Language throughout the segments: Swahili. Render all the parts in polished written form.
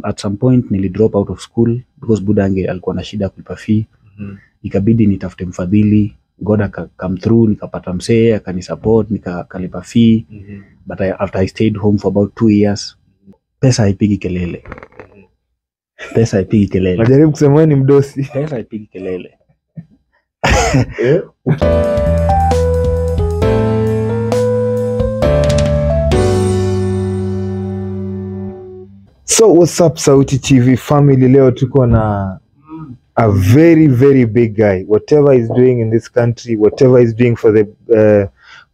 at some point nili drop out of school because budange alikuwa na shida kulipa fee. Ikabidi nitafute mfadhili, God come through, nikapata msee akanisupport, nikalipa fee. But after I stayed home for about 2 years, pesa haipigi kelele. Pesa haipigi kelele. Najaribu kusema ni mdosi. Pesa haipigi kelele. So what's up Sauti TV family, leo tuko na a very very big guy. Whatever he's doing in this country, whatever he's doing for the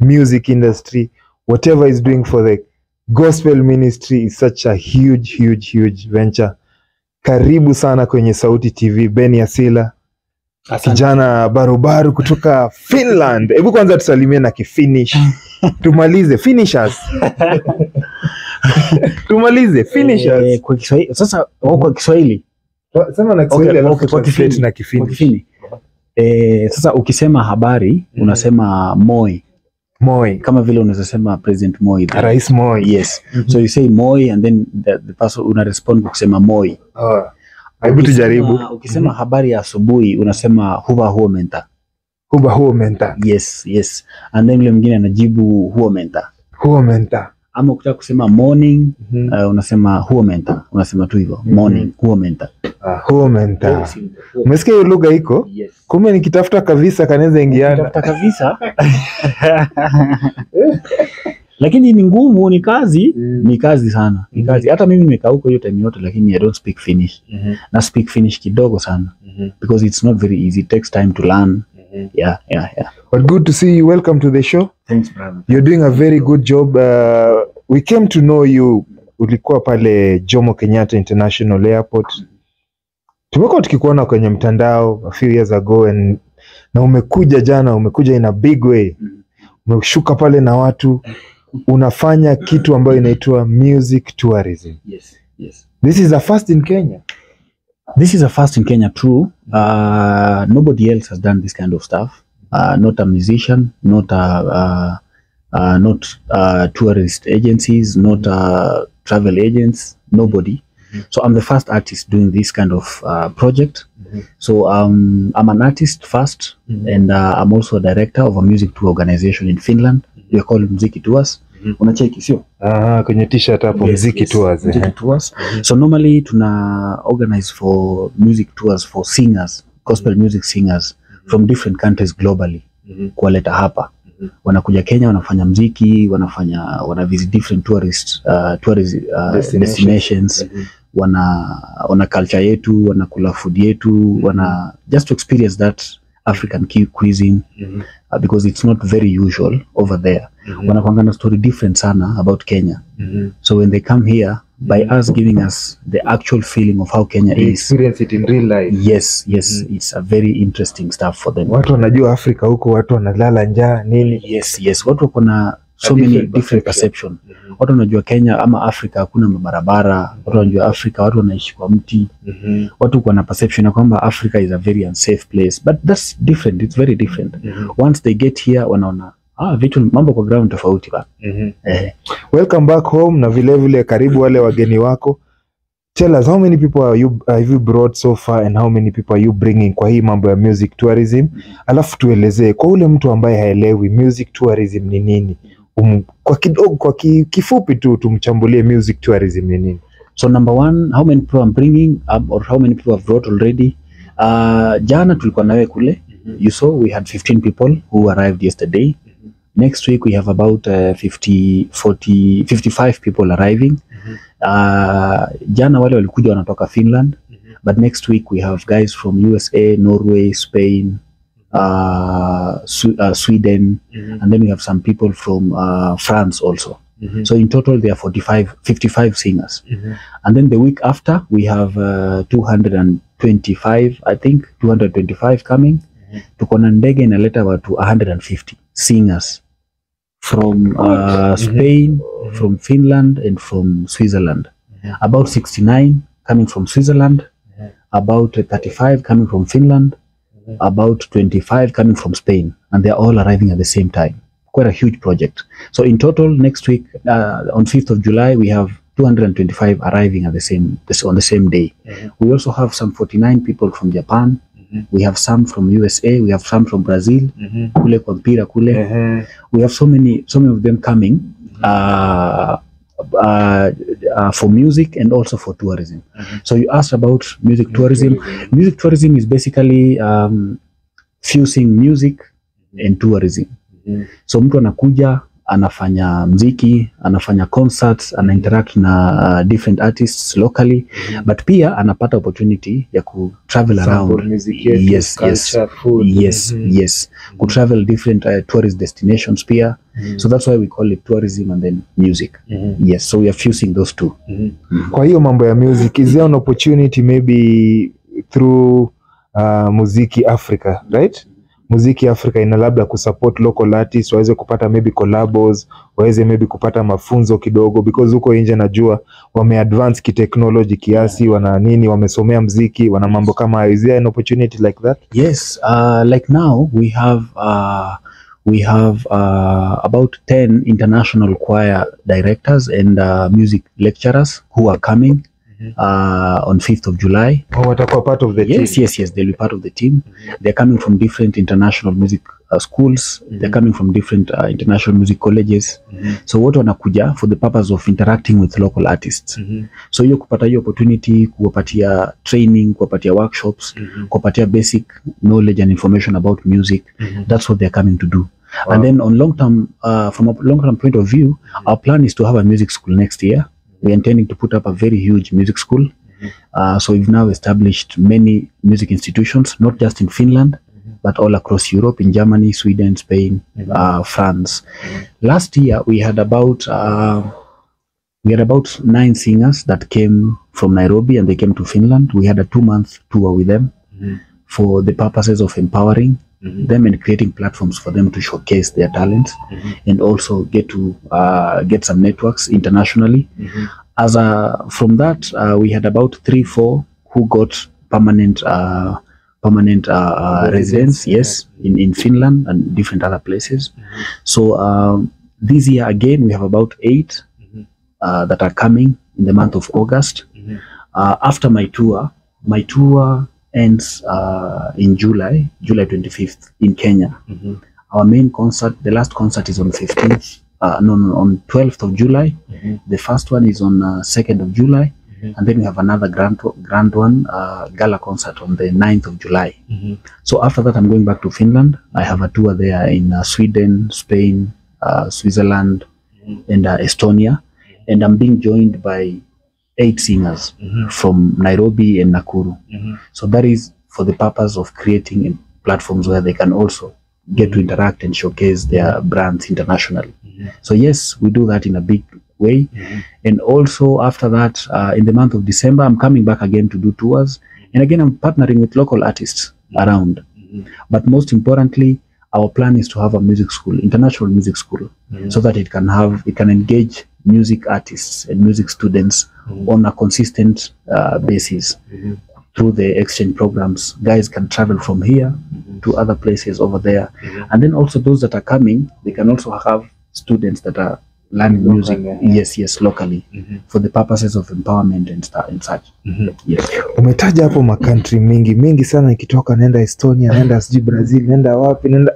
music industry, whatever he's doing for the gospel ministry is such a huge venture. Karibu sana kwenye Sauti TV, Beni Asila. Kijana barubaru kutoka Finland. Hebu kwanza tusalimie na kifinish. Tumalize finishers. Tumalize finishers. Kwa Kiswahili sasa, kwa Kiswahili. Sema na Kiswahili okay, kwa Kiswahili na kifinish. Sasa ukisema habari unasema Moi. Moi. Kama vile unaweza sema President Moi. Rais Moi. Yes. So you say Moi and then the person una respond kwa kusema Moi. Hebu tujaribu. Ukisema habari ya asubuhi unasema huwa huo menta. Huwa huo menta. Yes. And then yule mwingine anajibu huo menta. Huo menta. Ama ukitaka kusema morning unasema huo menta. Unasema tu hivyo morning huo menta. Huo menta. Umesikia hiyo lugha iko? Yes. Kumbe nikitafuta kabisa kanaweza ingiana. Nikitafuta kabisa. Lakini ni ngumu, ni kazi, ni kazi sana. Ni kazi. Hata mimi nimekaa huko hiyo time yote lakini I don't speak Finnish. Na speak Finnish kidogo sana. Because it's not very easy. It takes time to learn. Yeah. But good to see you. Welcome to the show. Thanks, brother. You're doing a very good job. We came to know you. Ulikuwa pale Jomo Kenyatta International Airport. Tumekuwa tukikuona kwenye mtandao a few years ago na umekuja jana, umekuja in a big way. Umeshuka pale na watu, unafanya kitu ambayo inaitwa music tourism. Yes. This is a first in Kenya. This is a first in Kenya, true. Nobody else has done this kind of stuff. Not a musician, not tourist agencies, not travel agents, nobody. So I'm the first artist doing this kind of project. So I'm an artist first, and I'm also a director of a music tour organization in Finland. We are called Muziki Tours. Unacheki sio? Kwenye t-shirt hapo Muziki Tours. Muziki Tours. So normally tuna organize for music tours for singers, gospel music singers from different countries globally. Kuwaleta hapa. Wanakuja Kenya, wanafanya muziki, wana visit different tourist destinations. Wana culture yetu, wana kula food yetu, wana just to experience that African cuisine, because it's not very usual over there. Wanakuanga na story different sana about Kenya. So when they come here, by us giving us the actual feeling of how Kenya is, experience it in real life. Yes, it's a very interesting stuff for them. Watu wanajua Afrika huko watu wanalala njaa nini? Yes, watu wako na so many different perception. Watu wanajua Kenya ama Afrika hakuna mabarabara. Watu wanajua Afrika watu wanaishi kwa mti. Watu wana perception ya kwamba Africa is a very unsafe place, but that's different. It's very different. Once they get here wanaona vitu mambo kwa ground tofauti ba. Welcome back home, na vile vile karibu wale wageni wako. Tell us how many people have you brought so far and how many people are you bringing kwa hii mambo ya music tourism? Alafu tuelezee kwa ule mtu ambaye haelewi music tourism ni nini. Kwa kidogo, kwa kifupi tu tumchambulie music tourism ni nini. So number one, how many people I'm bringing or how many people I've brought already? Jana tulikuwa nawe kule. You saw we had 15 people who arrived yesterday. Next week we have about 55 people arriving. Jana wale walikuja wanatoka Finland. But next week we have guys from USA, Norway, Spain, Sweden, and then we have some people from France also. So in total there are 55 singers. And then the week after we have 225, I think 225 coming. Tuko na ndege inaleta watu 150 singers from Spain, from Finland, and from Switzerland. About 69 coming from Switzerland, about 35 coming from Finland, about 25 coming from Spain, and they're all arriving at the same time. Quite a huge project. So in total, next week, on 5th of July, we have 225 arriving at on the same day. We also have some 49 people from Japan. We have some from USA. We have some from Brazil. Kule kwa mpira kule. We have so many of them coming for music and also for tourism. So you asked about music tourism. Music tourism is basically fusing music and tourism. So mtu anakuja, anafanya mziki, anafanya concerts, interact na different artists locally, but pia anapata opportunity ya ku travel around. Yes, ku travel different tourist destinations pia. So that's why we call it tourism and then music. Yes, so we are fusing those two. Kwa hiyo mambo ya music, is there an opportunity maybe through Muziki Africa, right? Muziki Africa ina labda kusupport local artists, waweze kupata maybe collabos, waweze maybe kupata mafunzo kidogo, because huko nje najua wameadvance ki-technology kiasi, wana nini, wamesomea muziki, wana mambo kama hayo. Is there an opportunity like that? Yes, like now we have about 10 international choir directors and music lecturers who are coming on 5th of July. Watakuwa part of the team? Yes, they'll be part of the team. They're coming from different international music schools. They're coming from different international music colleges. So what wanakuja for the purpose of interacting with local artists. So hiyo kupata hiyo opportunity, kuwapatia training, kuwapatia workshops, kuwapatia basic knowledge and information about music. That's what they're coming to do. Wow. And then on long term, from a long term point of view, our plan is to have a music school next year. We're intending to put up a very huge music school. So we've now established many music institutions, not just in Finland, but all across Europe, in Germany, Sweden, Spain, France. Last year, we had about 9 singers that came from Nairobi and they came to Finland. We had a 2-month tour with them for the purposes of empowering them and creating platforms for them to showcase their talents and also get some networks internationally. From that, we had about 3-4 who got permanent residence, in Finland and different other places. So this year again, we have about 8 that are coming in the month of August. After my tour ends in July 25th in Kenya. Our main concert, the last concert is on 15th, on 12th of July. The first one is on 2nd of July. And then we have another grand one, gala concert on the 9th of July. So after that, I'm going back to Finland. I have a tour there in Sweden, Spain, Switzerland, and Estonia. And I'm being joined by 8 singers from Nairobi and Nakuru. So that is for the purpose of creating platforms where they can also get to interact and showcase their brands internationally. So yes, we do that in a big way. And also after that, in the month of December, I'm coming back again to do tours. And again, I'm partnering with local artists around. But most importantly, our plan is to have a music school, international music school, so that it can engage music artists and music students on a consistent basis through the exchange programs. Guys can travel from here to other places over there. And then also those that are coming, they can also have students that are learning music, yes, locally, for the purposes of empowerment and such. Yes. Umetaja hapo makantri mingi sana, ikitoka nenda Estonia, nenda sijui Brazil, nenda wapi, nenda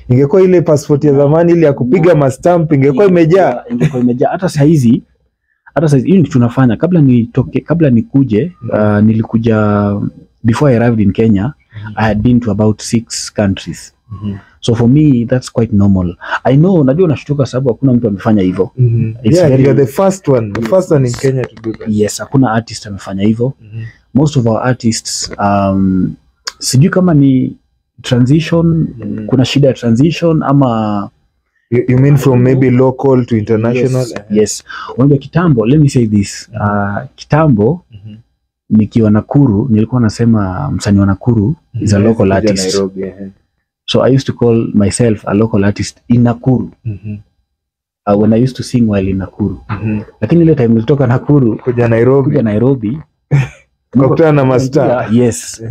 ingekuwa ile passport ya zamani ile ya kupiga mastamp ingekuwa imejaa. Hata saizi hii ni tunafanya kabla nikuje, nilikuja before I arrived in Kenya. I had been to about 6 countries. So for me that's quite normal. I know, najua nashtuka sababu hakuna mtu amefanya hivyo. You're the first one in Kenya to do that. Yes, hakuna artist amefanya hivyo. Most of our artists, sijui kama ni transition, kuna shida ya transition ama you mean from maybe local to international? Yes. Unajua kitambo, let me say this, kitambo nikiwa Nakuru nilikuwa nasema msanii wa Nakuru is a local artist. Nairobi, So I used to call myself a local artist in Nakuru. When I used to sing while in Nakuru. Lakini ile time nilitoka Nakuru kuja Nairobi kukutana na master. Yes.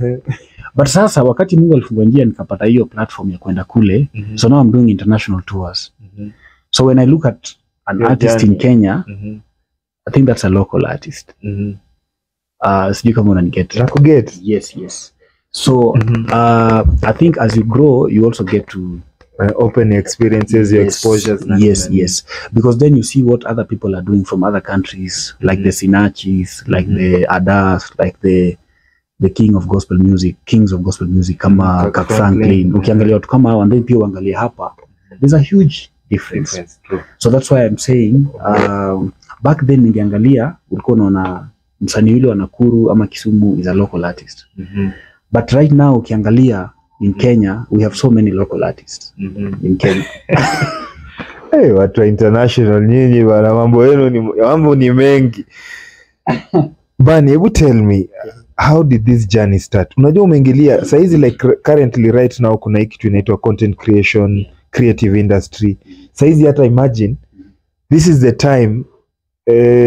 But sasa wakati Mungu alifungua njia nikapata hiyo platform ya kwenda kule. So now I'm doing international tours. So when I look at an artist in Kenya, I think that's a local artist. Sijui kama unaniget. Nakuget. Yes. So I think as you grow, you also get to open your experiences, your exposures. Yes. Because then you see what other people are doing from other countries, like the Sinachis, like the Adas, like the kings of gospel music, kama Kak Franklin. Ukiangalia watu kama hao, and then pia uangalia hapa, there's a huge difference. So that's why I'm saying back then ningeangalia, ulikuwa unaona msanii yule wa Nakuru ama Kisumu is a local artist. But right now ukiangalia in Kenya, we have so many local artists in Kenya. Hey, watu international nyinyi bana, mambo ni mengi. Bani, hebu tell me, how did this journey start? Unajua umeingilia saizi, like currently right now kuna hiki kitu inaitwa content creation, creative industry. Saizi hata imagine, this is the time,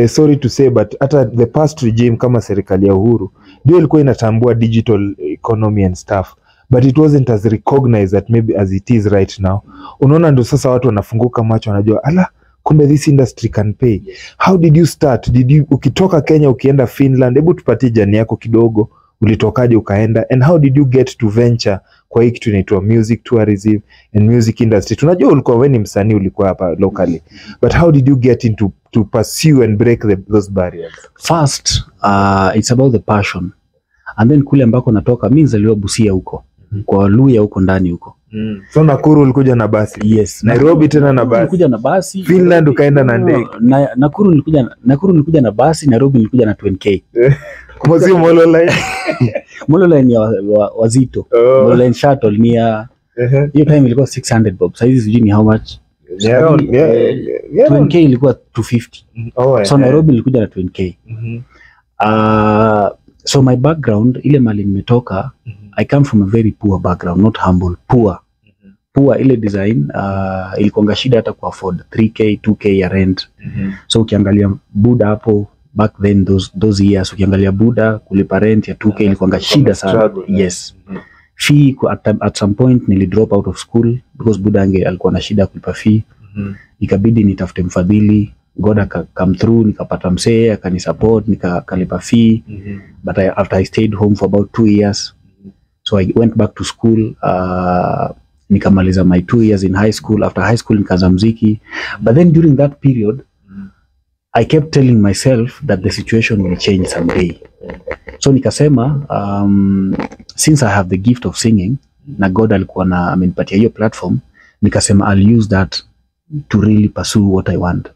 sorry to say, but hata the past regime kama serikali ya Uhuru ndio ilikuwa inatambua digital economy and stuff, but it wasn't as recognized that maybe as it is right now. Unaona ndo sasa watu wanafunguka macho, wanajua ala, kumbe this industry can pay. How did you start? Ukitoka Kenya ukienda Finland, hebu tupatie jani yako kidogo, ulitokaje ukaenda, and how did you get to venture kwa hiki tunaitwa music tourism and music industry? Tunajua ulikuwa wewe ni msanii, ulikuwa hapa locally, but how did you get into to pursue and break those barriers? First, it's about the passion, and then kule ambako natoka, mimi nilizaliwa Busia huko, kwa Luya huko ndani huko. So Nakuru ulikuja na basi? Yes. Nairobi tena na basi? Nilikuja na basi. Finland ukaenda na ndege? Nakuru nilikuja na basi, Nairobi nilikuja na 20k. Kumazio Molo Line? Molo Line ya wazito. Molo Line shuttle ni ya hiyo time ilikuwa 600 bob. Saizi sijui ni how much? 20k ilikuwa 250. So Nairobi nilikuja na 20k. So my background, ile mali nimetoka, I come from a very poor background, not humble, poor. Poor, ile design, ilikuanga shida hata ku afford 3k, 2k ya rent. So ukiangalia Buda hapo, back then those years, ukiangalia Buda, kulipa rent ya 2k ilikuanga shida sana. Yes. Fee, at some point, nili drop out of school, because Buda alikuwa na shida kulipa fee. Ikabidi nitafute mfadhili, God come through, nikapata msee, akanisupport, nikalipa fee. But after I stayed home for about 2 years, so I went back to school, nikamaliza my 2 years in high school. After high school nikaanza muziki, but then during that period I kept telling myself that the situation will change someday. So nikasema, since I have the gift of singing, na God alikuwa amenipatia hiyo platform, nikasema I'll use that to really pursue what I want.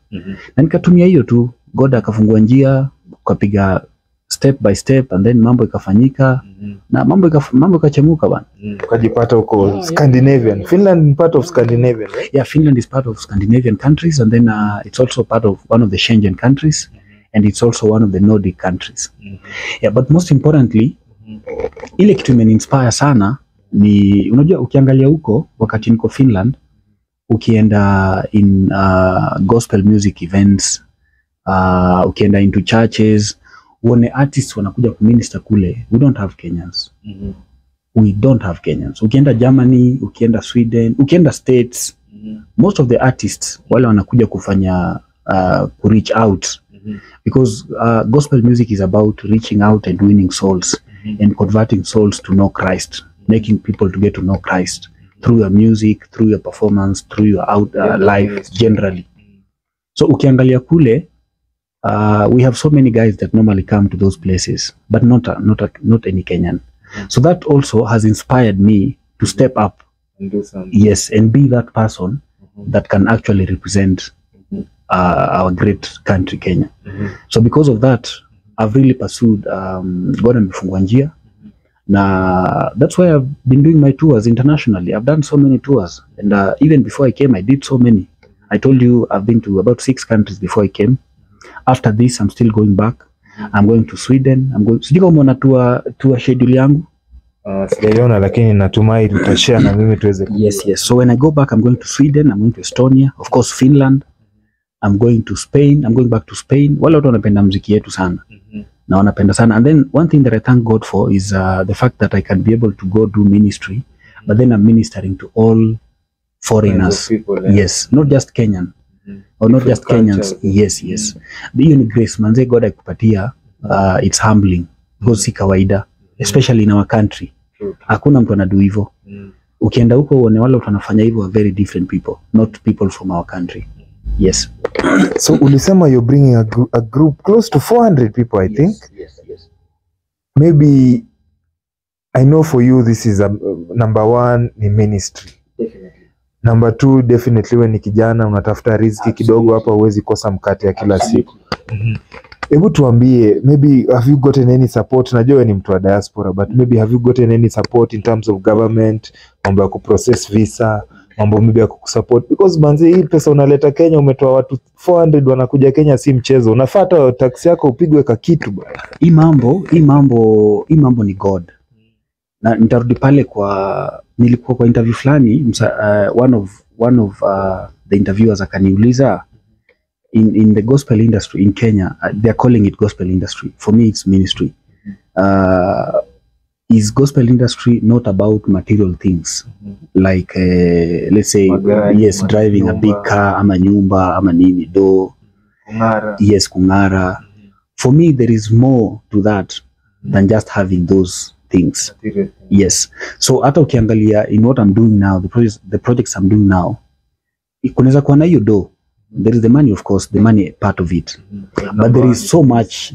Na nikatumia hiyo tu, God akafungua njia, ukapiga step by step, and then mambo ikafanyika, na mambo ikachemuka bana. Ukajipata huko Scandinavian. Finland is part of Scandinavian, right? Yeah, Finland is part of Scandinavian countries, and then it's also part of one of the Schengen countries, and it's also one of the Nordic countries. Yeah, but most importantly, ile kitu imeni-inspire sana ni, unajua ukiangalia huko wakati niko Finland, ukienda in gospel music events, ukienda into churches, uone artists wanakuja kuminister kule, we don't have Kenyans. We don't have Kenyans. Ukienda Germany, ukienda Sweden, ukienda States, most of the artists wale wanakuja kufanya ku reach out, because gospel music is about reaching out and winning souls and converting souls to know Christ, making people to get to know Christ through your music, through your performance, through your life generally. So ukiangalia kule, we have so many guys that normally come to those places, but not any Kenyan. So that also has inspired me to step up and do something. Yes, and be that person that can actually represent our great country, Kenya. So because of that, I've really pursued God amefungua njia. Now that's why I've been doing my tours internationally. I've done so many tours, and even before I came, I did so many. I told you I've been to about 6 countries before I came. After this, I'm still going back. I'm going to Sweden. Sijui kama una tour schedule yangu. Sijaiona, lakini natumai tutashare na mimi tuweze. Yes. So when I go back, I'm going to Sweden, I'm going to Estonia, of course Finland. I'm going to Spain. I'm going back to Spain. Wale watu wanapenda muziki yetu sana. Na wanapenda sana. And then one thing that I thank God for is the fact that I can be able to go do ministry, but then I'm ministering to all foreigners. People, yes, not just Kenyan. or not just Kenyans. Yes. Hiyo ni grace manze God akupatia. It's humbling because si kawaida, especially in our country. Hakuna mtu anadu hivyo. Ukienda huko uone wale wanafanya hivyo are very different people, not people from our country. Yes. So ulisema you're bringing a group close to 400 people, I think. Yes. Maybe I know for you this is number one ni ministry. Definitely. Number two, definitely when ni kijana unatafuta riziki kidogo hapa, huwezi kosa mkate ya kila siku. Hebu tuambie, maybe have you gotten any support? Najua ni mtu wa diaspora, but maybe have you gotten any support in terms of government, mambo ya kuprocess visa, mambo maybe ya kusupport? Because manze hii pesa unaleta Kenya, umetoa watu 400 wanakuja Kenya, si mchezo. Unafuata tax yako upigwe ka kitu bwana. Hii mambo ni God. Na nitarudi pale kwa nilikuwa kwa interview fulani, one of the interviewers akaniuliza, in the gospel industry in Kenya, they are calling it gospel industry. For me it's ministry. Is gospel industry not about material things? Like let's say driving a big car, ama nyumba, ama nini do. Kungara. Yes, kungara. For me there is more to that than just having those things. Yes. So hata ukiangalia in what I'm doing now, the projects I'm doing now, kunaweza kuwa na hiyo do. There is the money, of course, the money part of it. But there's so much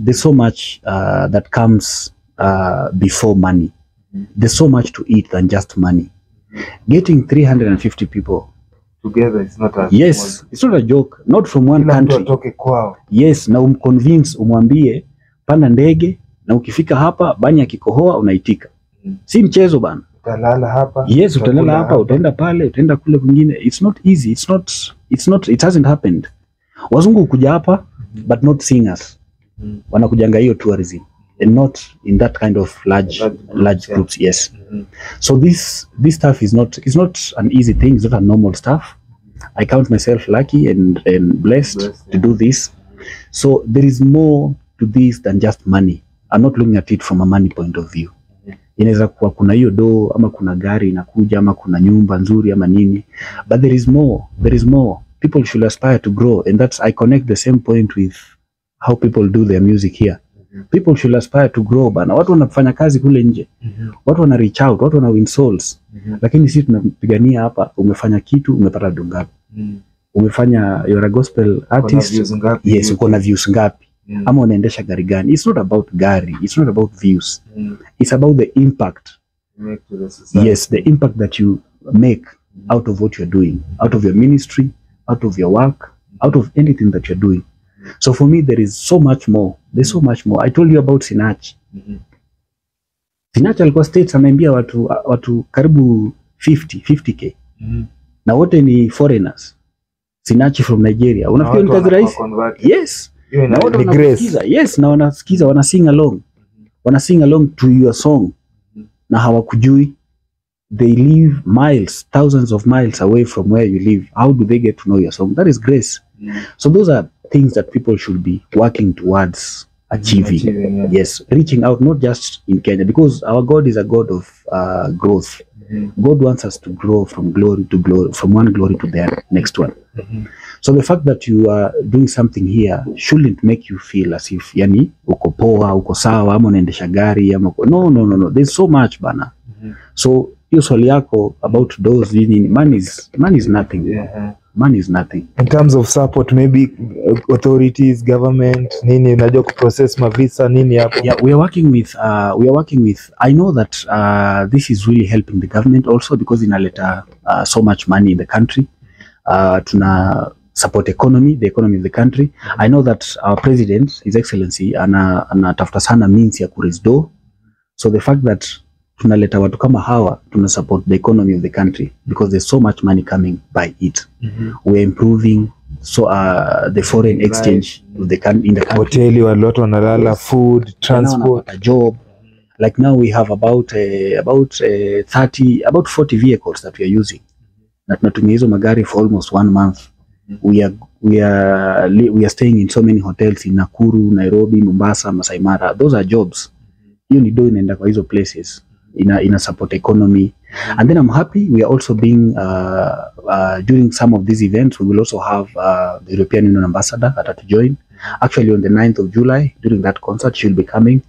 that comes before money. There's so much to it than just money. Getting 350 people together is not a it's not a joke. Not from one country. Yes, na convince umwambie panda ndege na ukifika hapa bani akikohoa unaitika. Si mchezo bana. Utalala hapa. Yes, utalala hapa, utaenda pale, utaenda kule kwingine. It's not easy. It hasn't happened. Wazungu kuja hapa but not singers. Wanakujanga hiyo tourism and not in that kind of large groups. Yes. So this stuff is not an easy thing. It's not a normal stuff. I count myself lucky and blessed to do this. So there is more to this than just money. I'm not looking at it from a money point of view. Inaweza kuwa kuna hiyo do, ama kuna gari inakuja, ama kuna nyumba nzuri ama nini, but there is more. People should aspire to grow, and I connect the same point with how people do their music here. People should aspire to grow bana. Watu wanafanya kazi kule nje, watu wana reach out, watu wana win souls, lakini sisi tunapigania hapa. Umefanya kitu, umepata dungapi? Umefanya, you're a gospel artist, yes, uko na views ngapi? Ama unaendesha gari gani? It's not about gari, it's not about views. It's about the impact. Make to the society. Yes, the impact that you make out of what you're doing, out of your ministry, out of your work, out of anything that you're doing. So for me there is so much more. There's so much more. I told you about Sinach. Sinach alikuwa States ameambia watu karibu 50k. Na wote ni foreigners. Sinach from Nigeria. Unafikiri ni kazi rahisi? Yes. Na wote wanasikiza. Yes, na wanasikiza, wana sing along. Wana sing along to your song. Na hawakujui. They live miles, thousands of miles away from where you live. How do they get to know your song? That is grace. So those are things that people should be working towards achieving. Yes, reaching out, not just in Kenya, because our God is a God of growth. God wants us to grow from glory to glory, from one glory to the next one. So the fact that you are doing something here shouldn't make you feel as if yani uko poa, uko sawa, ama unaendesha gari, ama no. There's so much bana. So hiyo swali yako about those, money is nothing. Money is nothing. In terms of support, maybe authorities, government, nini unajua kuprocess mavisa nini hapo? Yeah, we are working with I know that this is really helping the government also, because inaleta so much money in the country. Tuna support the economy of the country. I know that our president, His Excellency, anatafuta sana means ya kuraise do. So the fact that tunaleta watu kama hawa, tuna support the economy of the country, because there's so much money coming by it. We're improving the foreign exchange in the country. Hoteli watu wanalala, food, transport, a job. Like now we have about 40 vehicles that we are using. Na tunatumia hizo magari for almost 1 month. We are staying in so many hotels in Nakuru, Nairobi, Mombasa, Masai Mara. Those are jobs. Hiyo ni do inaenda kwa hizo places. in a support economy. And then I'm happy we are also being during some of these events we will also have the European Union ambassador to join. Actually on the 9th of July during that concert she'll be coming.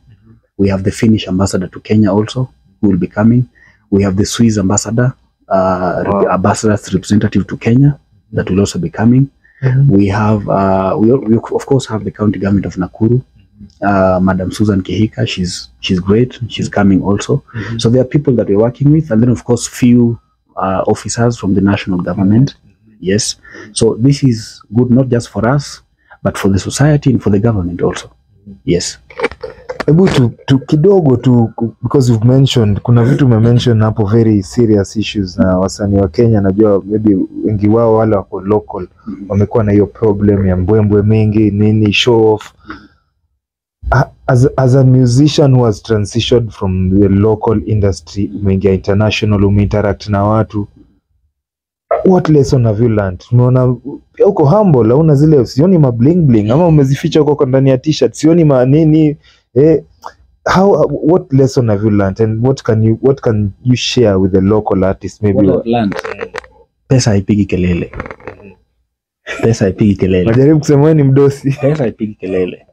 We have the Finnish ambassador to Kenya also who will be coming. We have the Swiss ambassador ambassador's representative to Kenya that will also be coming. We have we of course have the county government of Nakuru. Madam Susan Kehika, she's great, she's coming also. So there are people that we're working with, and then of course few officers from the national government. Yes, so this is good not just for us but for the society and for the government also. Yes. Hebu tu kidogo tu, because you've mentioned kuna vitu umemention hapo very serious issues na wasanii wa Kenya, najua maybe wengi wao wale wako local wamekuwa na hiyo problem ya mbwembwe mingi nini show off. As a musician who has transitioned from the local industry umeingia international, umeinteract na watu, what lesson have you learned? Unaona uko humble, hauna zile, sioni ma bling bling ama umezificha huko ndani ya t-shirt, sioni manini what lesson have you learned, and what can you share with the local artists? Maybe what I've learned, pesa haipigi kelele. Pesa haipigi kelele. Najaribu kusema wewe ni mdosi. Pesa haipigi kelele.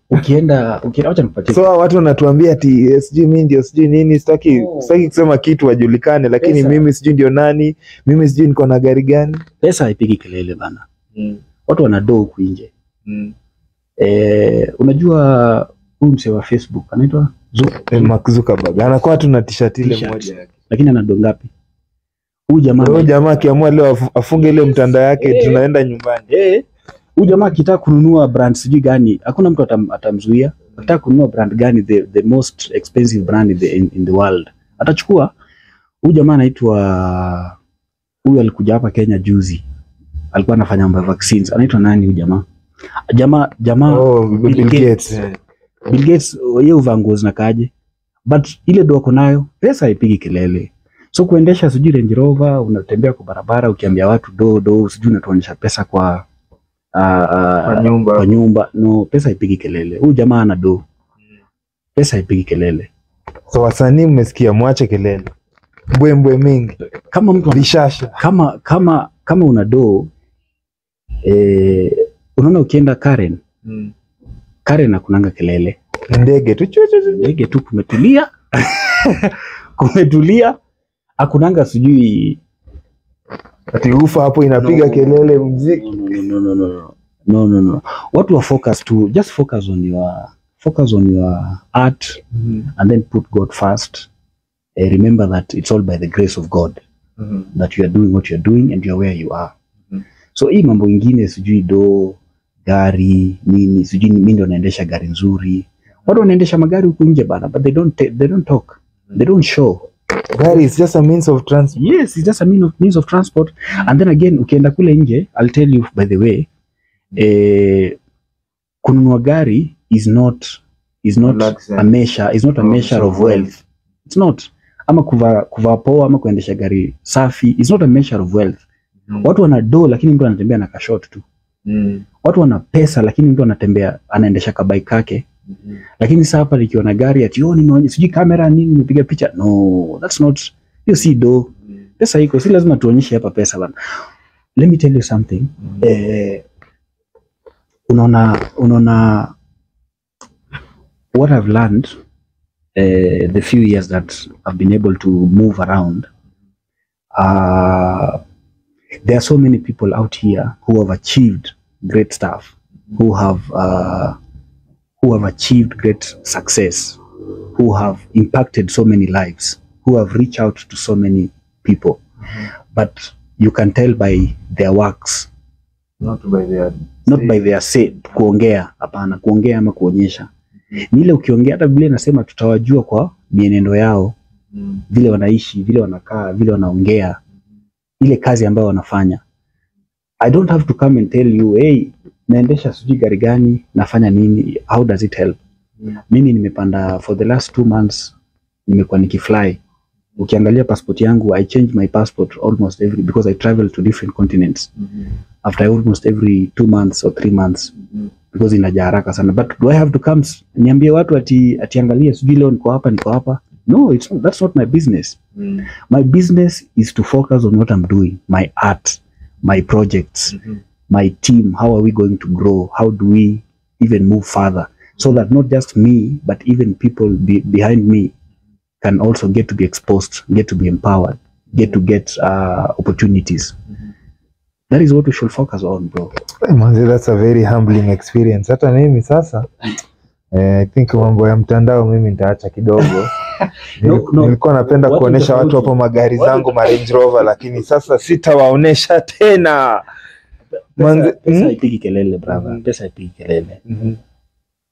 Ukienda acha nipatie. So watu wanatuambia ati sijui mimi ndio sijui nini, sitaki kusema kitu wajulikane, lakini mimi sijui ndio nani, mimi sijui niko na gari gani. Pesa haipigi kelele bana. Watu wanadoo huku nje. Unajua huyu msee wa Facebook anaitwa Mark Zuckerberg anakuwa tu na t-shirt ile moja yake, lakini ana doo ngapi? Huyu jamaa akiamua leo afunge ile mtandao yake tunaenda nyumbani. Huyu jamaa akitaka kununua brand sijui gani, hakuna mtu atamzuia. Akitaka kununua brand gani, the most expensive brand in the world, atachukua. Huyu jamaa anaitwa, huyu alikuja hapa Kenya juzi, alikuwa anafanya mambo ya vaccines. Anaitwa nani huyu jamaa? Bill Gates. Bill Gates yeye uvango zinakaje, but ile doko nayo pesa haipigi kelele. So kuendesha sijui Range Rover, unatembea kwa barabara ukiambia watu do sijui unatuonyesha pesa kwa nyumba, no, pesa haipigi kelele. Huyu jamaa ana do, pesa haipigi kelele. So wasanii mmesikia, mwache kelele, mbwembwe mingi kama mtu bishasha, kama una do. Unaona ukienda Karen, Karen hakunanga kelele, ndege tu kumetulia. Kumetulia, hakunanga sijui ati ufa hapo inapiga kelele muziki. No. What we focus to, just focus on your art, and then put God first. Remember that it's all by the grace of God that you are doing what you are doing and you are where you are. So hii mambo ingine sijui do gari nini, sijui mimi ndio naendesha gari nzuri. Watu wanaendesha magari huko nje bana, but they don't talk, they don't show. Gari is just a means of transport. Yes, it's just a means of transport. And then again ukienda kule nje, I'll tell you by the way, kununua gari is not a measure of wealth. It's not. Ama kuvaa poa ama kuendesha gari safi is not a measure of wealth. Watu wana do lakini mtu anatembea na kashot tu. Watu wana pesa lakini mtu anatembea anaendesha kabike kake. Lakini sasa hapa nikiona gari ati nimeonyesha sijui kamera nini nimepiga picha. No, that's not. You see do. Pesa iko, si lazima tuonyeshe hapa pesa bana. Let me tell you something. Unaona what I've learned the few years that I've been able to move around. There are so many people out here who have achieved great stuff, who have achieved great success, who have impacted so many lives, who have reached out to so many people. But you can tell by their works, not by their say. Kuongea hapana, kuongea ama kuonyesha. Nile ukiongea, hata Biblia inasema tutawajua kwa mienendo yao, vile wanaishi, vile wanakaa, vile wanaongea, ile kazi ambayo wanafanya. I don't have to come and tell you, hey, naendesha sijui gari gani, nafanya nini, how does it help? Mimi nimepanda for the last 2 months, nimekuwa nikifly. Ukiangalia passport yangu, I change my passport almost because I travel to different continents. After almost every 2 months or 3 months, because inaja haraka sana. But do I have to come niambie watu atiangalia sijui leo niko hapa? No, that's not my business. My business is to focus on what I'm doing, my art, my projects, my team. How are we going to grow? How do we even move further? So that not just me, but even people behind me can also get to be exposed, get to be empowered, get opportunities. That is what we should focus on, bro. Manze, that's a very humbling experience. Hata mimi sasa I think mambo ya mtandao mimi nitaacha kidogo. Nilikuwa napenda kuonesha watu hapo magari zangu ma Range Rover, lakini sasa sitawaonesha tena. Manze, pesa haipigi kelele, brother. Pesa haipigi kelele.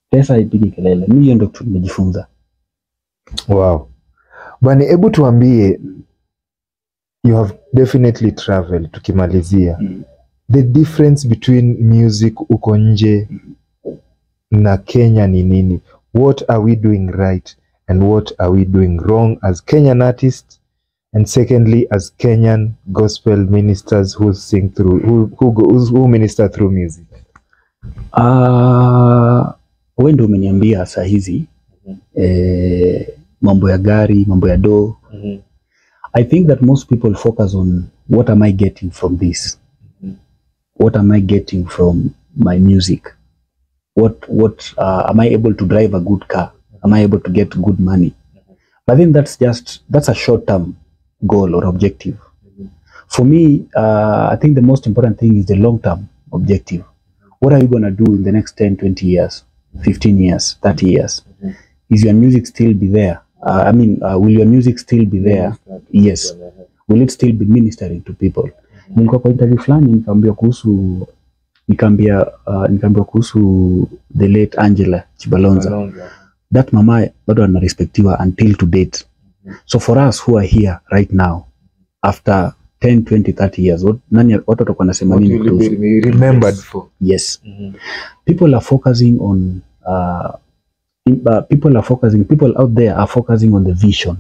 Pesa haipigi kelele. Mimi hiyo ndio tumejifunza. Wow. Bani, hebu tuambie, you have definitely traveled, tukimalizia. The difference between music uko nje na Kenya ni nini? What are we doing right and what are we doing wrong as Kenyan artists, and secondly as Kenyan gospel ministers who sing through, who minister through music? Wewe ndio umeniambia saa hizi mambo ya gari, mambo ya do. I think that most people focus on what am I getting from this? What am I getting from my music? What am I able to drive a good car? Am I able to get good money? But then that's a short-term goal or objective. For me, I think the most important thing is the long-term objective. What are you going to do in the next 10, 20 years, 15 years, 30 years? Is your music still be there? Will your music still be there? Yes. Will it still be ministering to people? Nilikuwa kwa interview fulani nikaambia kuhusu the late Angela Chibalonza. That mama bado anarespektiwa until to date. So for us who are here right now, after 10, 20, 30 years, watu watakuwa nasema nini kuhusu? Remembered for. Yes. People are focusing on people out there are focusing on the vision.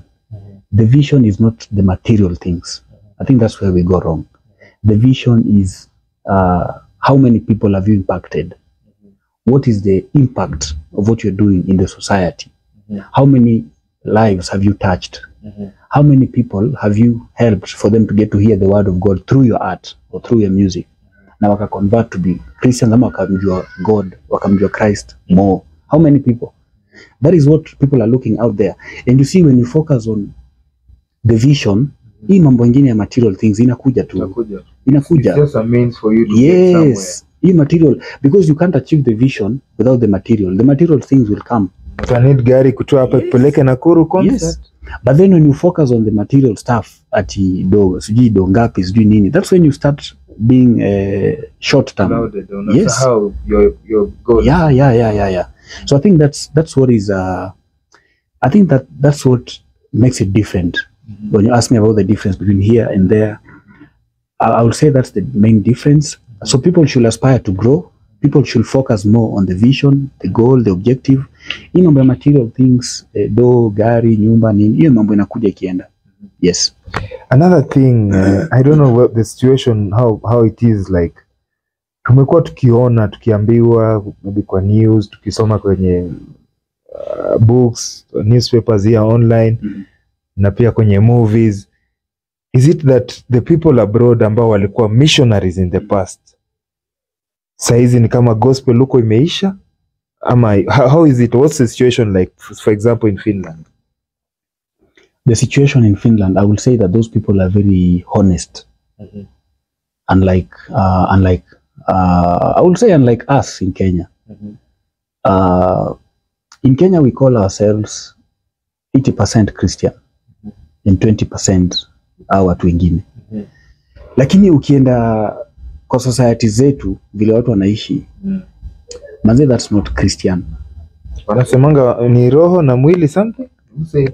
The vision is not the material things. I think that's where we go wrong. The vision is how many people have you impacted? What is the impact of what you're doing in the society? How many lives have you touched? How many people have you helped for them to get to hear the word of God through your art or through your music? Na waka convert to be Christians, ama wakamjua God, wakamjua Christ more. How many people? That is what people are looking out there. And you see, when you focus on the vision, hii mambo ingine ya material things inakuja tu. Inakuja. It's just a means for you to get somewhere. Hii material, because you can't achieve the vision without the material. The material things will come. You need gari kutoa hapa kupeleke Nakuru concert. Yes. But then when you focus on the material stuff, ati sijui do ngapi, sijui nini, that's when you start being short term. Yes. How your goal. Yeah. So I think that's what is I think that's what makes it different. When you ask me about the difference between here and there, I would say that's the main difference. So people should aspire to grow. People should focus more on the vision, the goal, the objective. Hii mambo ya material things, do, gari, nyumba, nini, hiyo mambo inakuja ikienda. Yes. Another thing, I don't know what the situation, how it is like. Tumekuwa tukiambiwa maybe kwa news, tukisoma kwenye books, newspapers here online, na pia kwenye movies. Is it that the people abroad ambao walikuwa missionaries in the past, saizi ni kama gospel huko imeisha? Ama how is it? What's the situation like, for example, in Finland? The situation in Finland, I will say that those people are very honest. Unlike I will say unlike us in Kenya. In Kenya we call ourselves 80% Christian and 20% watu wengine. Lakini ukienda kwa society zetu vile watu wanaishi, manze, that's not Christian. Wanasemanga ni roho na mwili something? Who said?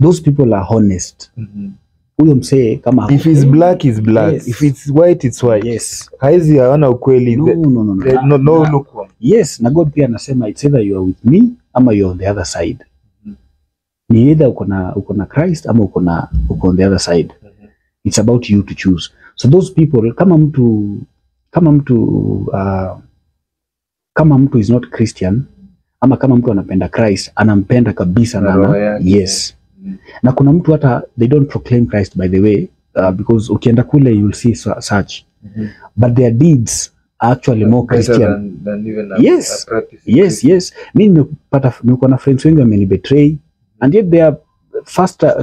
Those people are honest. Huyo msee kama if it's black is black, yes. If it's white it's white. Yes. Haizi haona ukweli. No look. Yes, na God pia anasema it's either you are with me ama you are on the other side. Ni either uko na Christ ama uko on the other side. It's about you to choose. So those people, kama mtu is not Christian, ama kama mtu anapenda Christ, anampenda kabisa na yes. Na kuna mtu hata they don't proclaim Christ, by the way, because ukienda kule you will see such. But their deeds are actually more Christian than even yes. Yes. Mimi niko na friends wengi wameni betray, and yet they are faster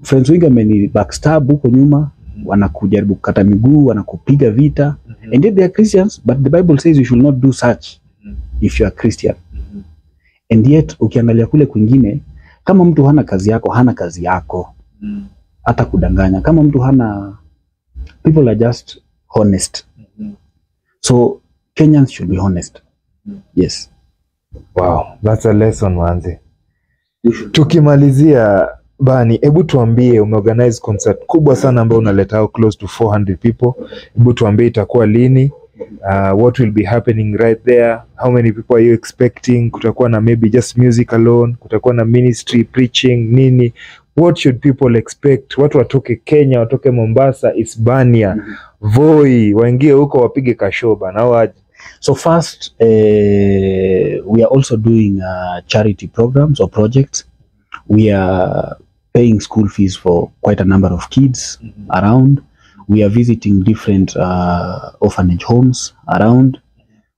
friends wengi wameni backstab huko nyuma, wanakujaribu kukata miguu, wanakupiga vita, and yet they are Christians, but the Bible says you should not do such if you are Christian. And yet ukiangalia kule kwingine, kama mtu hana kazi yako, hata kudanganya. Kama mtu hana, people are just honest. So Kenyans should be honest. Yes. Wow, that's a lesson manze. Tukimalizia Bani, hebu tuambie, umeorganize concert kubwa sana ambayo unaleta out close to 400 people. Hebu tuambie itakuwa lini? What will be happening right there? How many people are you expecting? Kutakuwa na maybe just music alone? Kutakuwa na ministry, preaching, nini? What should people expect? Watu watoke Kenya, watoke Mombasa, Hispania, Voi, waingie huko wapige kashoba na waje. So first, we are also doing charity programs or projects. We are paying school fees for quite a number of kids around. We are visiting different orphanage homes around.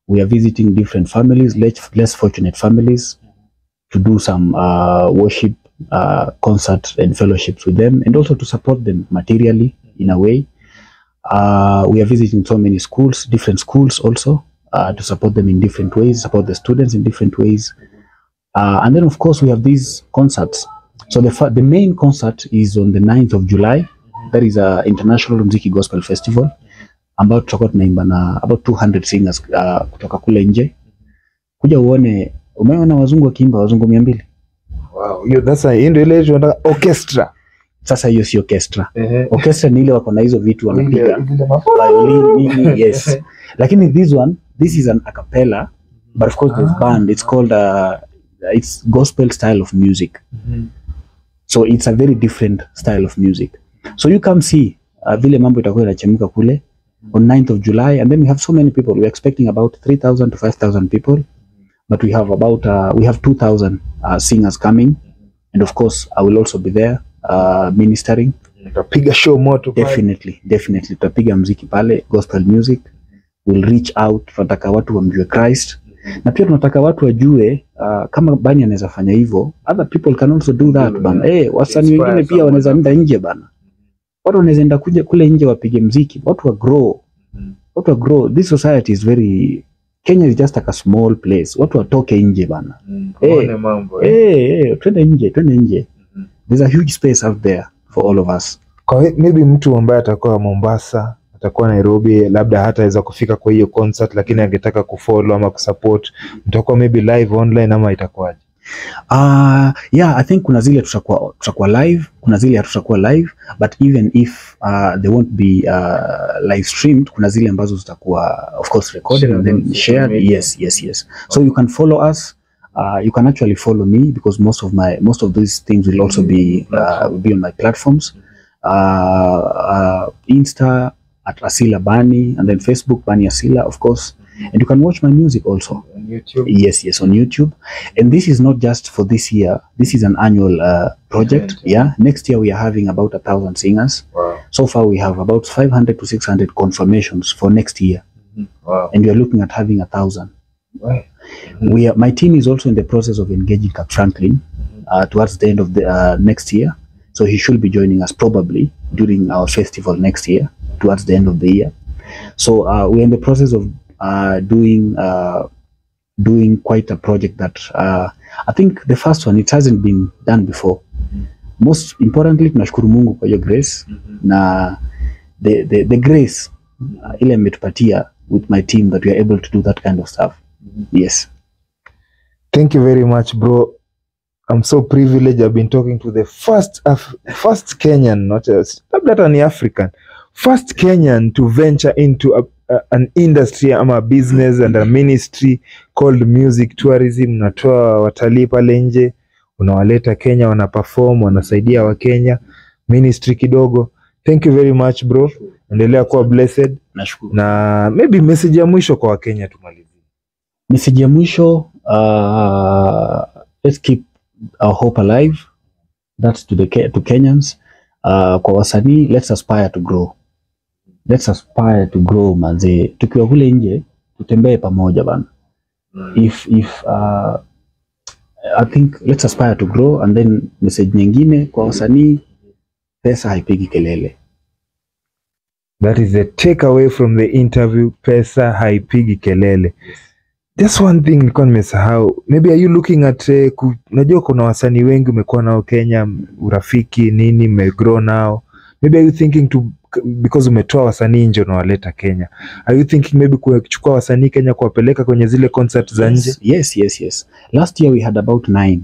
We are visiting different families, less fortunate families, to do some worship, concert and fellowships with them, and also to support them materially in a way. We are visiting so many schools, different schools also, to support them in different ways, support the students in different ways. And then of course we have these concerts. So the main concert is on the 9th of July. That is a International Mziki Gospel Festival. Ambao tutakuwa tunaimba na about 200 singers kutoka kule nje. Kuja uone, umeona wazungu wakiimba, wazungu 200. Wow, that's a individual orchestra. Sasa hiyo si orchestra. Orchestra ni ile wako na hizo vitu wanapiga. Violin, yes. Lakini this is an a cappella, but of course there's band. It's called it's gospel style of music. So it's a very different style of music. So you come see vile mambo itakuwa inachemka kule on 9th of July, and then we have so many people. We're expecting about 3,000 to 5,000 people, but we have about 2,000 singers coming, and of course I will also be there ministering. Tutapiga show moto pale. Definitely tutapiga muziki pale, gospel music. We'll reach out, tunataka watu wamjue Christ. Na pia tunataka watu wajue kama Bani anaweza fanya hivyo, other people can also do that bana. Wasanii wengine pia wanaweza enda nje bana. Watu wanaweza enda kuja kule nje wapige muziki, watu wa grow. This society is very, Kenya is just like a small place. Watu watoke nje bana. Mambo. Twende nje. There's a huge space out there for all of us. Kwa maybe mtu ambaye atakuwa Mombasa, atakuwa Nairobi, labda hataweza kufika kwa hiyo concert, lakini angetaka kufollow ama kusupport, mtakuwa maybe live online ama itakuwaje? Yeah, I think kuna zile tutakuwa live, kuna zile hatutakuwa live, but even if they won't be live streamed, kuna zile ambazo zitakuwa of course recorded and then shared. Yes. So you can follow us. You can actually follow me, because most of these things will also be on my platforms. Insta at Asila Bani, and then Facebook Bani Asila, of course. And you can watch my music also on YouTube. Yes, on YouTube. And this is not just for this year. This is an annual project. Yeah. Next year we are having about 1,000 singers. Wow. So far we have about 500 to 600 confirmations for next year. Wow. And we are looking at having 1,000. Wow. My team is also in the process of engaging Cap Franklin towards the end of the next year. So he should be joining us probably during our festival next year, towards the end of the year. So we're in the process of doing quite a project that I think the first one, it hasn't been done before. Most importantly, tunashukuru Mungu kwa hiyo grace na the grace ile imetupatia with my team that we are able to do that kind of stuff. Yes. Thank you very much, bro. I'm so privileged. I've been talking to the first Kenyan, not just an African, first Kenyan to venture into an industry, a business and a ministry called music tourism. Natoa watalii pale nje, unawaleta Kenya, wana perform, wanasaidia wa Kenya. ministry kidogo. Thank you very much bro. Endelea kuwa blessed. Nashukuru. Na maybe message ya mwisho kwa Wakenya tumalizie. Message ya mwisho, let's keep our hope alive. That's to Kenyans. Kwa wasanii, let's aspire to grow. Let's aspire to grow manze. Tukiwa kule nje, tutembee pamoja bana. I think let's aspire to grow. And then message nyingine kwa wasanii, pesa haipigi kelele. That is the takeaway from the interview. Pesa haipigi kelele. Just one thing nilikuwa nimesahau. Maybe are you looking at unajua kuna wasanii wengi umekuwa nao Kenya, urafiki nini, umegrow nao. Maybe are you thinking to, because umetoa wasanii nje na waleta Kenya, are you thinking maybe kuchukua wasanii Kenya kuwapeleka kwenye zile concert za nje? Yes. Last year we had about 9.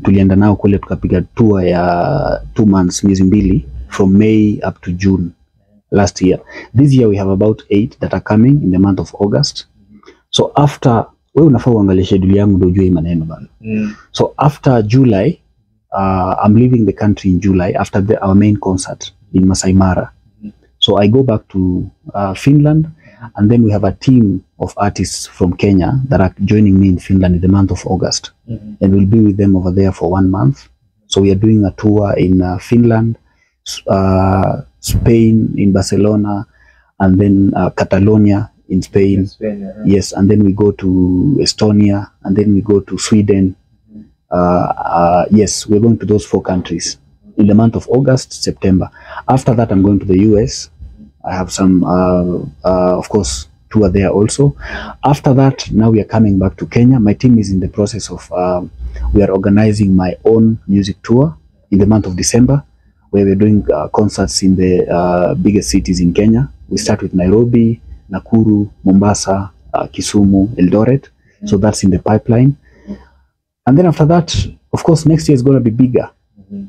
Tulienda nao kule tukapiga tour ya 2 months, miezi mbili, from May up to June last year. This year we have about 8 that are coming in the month of August. So after, wewe unafaa uangalie schedule yangu ndio ujue maneno bana. So after July, I'm leaving the country in July after our main concert in Masai Mara. So I go back to Finland, and then we have a team of artists from Kenya that are joining me in Finland in the month of August. And we'll be with them over there for 1 month. So we are doing a tour in Finland, Spain, in Barcelona, and then Catalonia in Spain. Yes, and then we go to Estonia, and then we go to Sweden. Yes, we're going to those 4 countries in the month of August, September. After that, I'm going to the US. I have some, of course, tour there also. After that, now we are coming back to Kenya. My team is in the process of, we are organizing my own music tour in the month of December, where we're doing concerts in the biggest cities in Kenya. We start with Nairobi, Nakuru, Mombasa, Kisumu, Eldoret. So that's in the pipeline. And then after that, of course, next year is going to be bigger.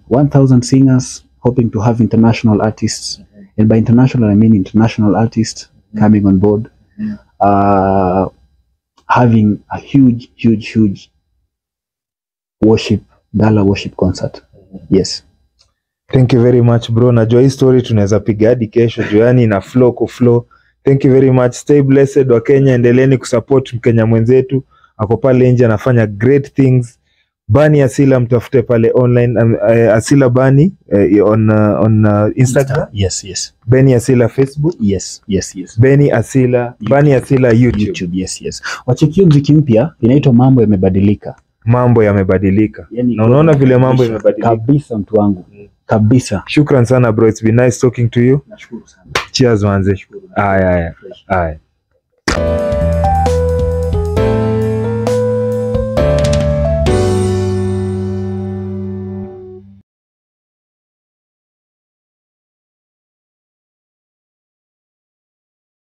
1,000 singers, hoping to have international artists. And by international, I mean international artists coming on board. Having a huge gala worship concert. Yes. Thank you very much bro. Najua hii story tunaweza piga hadi kesho. Joani ina flow. Thank you very much. Stay blessed wa Kenya. Endeleeni kusupport Mkenya mwenzetu. Ako pale nje anafanya great things. Bani Asila mtafute pale online. Asila Bani on Instagram. Yes. Bani Asila Facebook. Yes. Bani Asila YouTube. Yes. Wachekio mziki mpya inaitwa Mambo Yamebadilika. Mambo yamebadilika. Yani, na unaona vile mambo yamebadilika kabisa mtu wangu. Kabisa. Shukran sana bro. It's been nice talking to you. Nashukuru sana. Cheers manze. Aya.